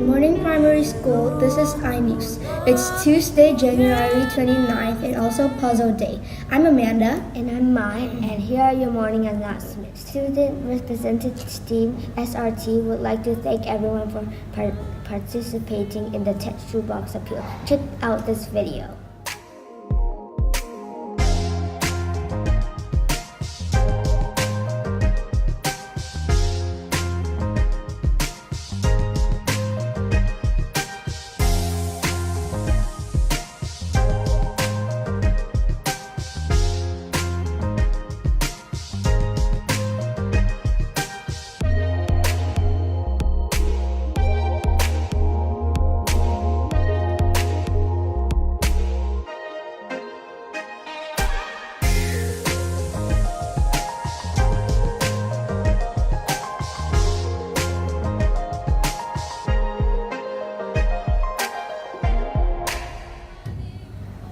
morning, Primary School. This is iNews. It's Tuesday, January 29th, and also Puzzle Day. I'm Amanda. And I'm Mai, and here are your morning announcements. Student Representative Team SRT would like to thank everyone for participating in the Tet Shoebox Appeal. Check out this video.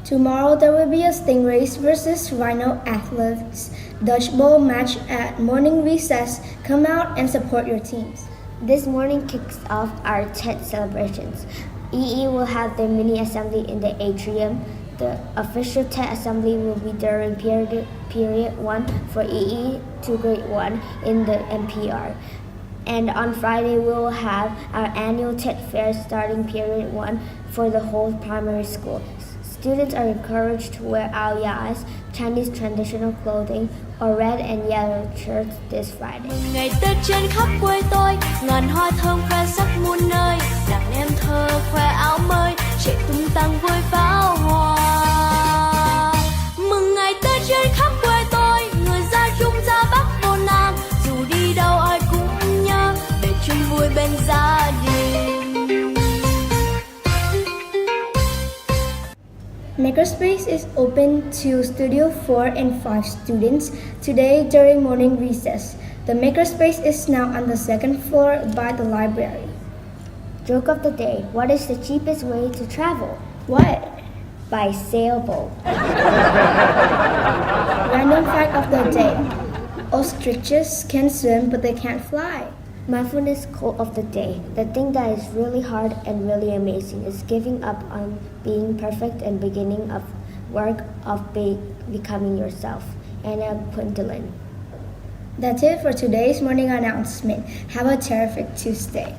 Tomorrow there will be a Stingrays versus Rhino Athletics Dodgeball Match at morning recess. Come out and support your teams. This morning kicks off our Tet Celebrations. EE will have their mini assembly in the Atrium. The official Tet assembly will be during period 1 for EE to grade 1 in the MPR. And on Friday we will have our annual Tet Fair starting period 1 for the whole primary school. Students are encouraged to wear aoyas, Chinese traditional clothing, or red and yellow shirts this Friday. Ngày Tết trên khắp quê tôi, ngàn hoa thơm khoe sắc muôn nơi, đàn em thơ khoe áo mới, trẻ tung tăng vui pháo hoa. Mừng ngày Tết trên khắp quê tôi, người ra Trung ra Bắc vô Nam, dù đi đâu ai cũng nhớ về chung vui bên gia đình. MakerSpace is open to Studio 4 and 5 students today during morning recess. The MakerSpace is now on the second floor by the library. Joke of the day: what is the cheapest way to travel? What? By sailboat. Random fact of the day. Ostriches can swim but they can't fly. Mindfulness quote of the day: the thing that is really hard and really amazing is giving up on being perfect and beginning of work of becoming yourself. Anna Quintelin. That's it for today's morning announcement. Have a terrific Tuesday.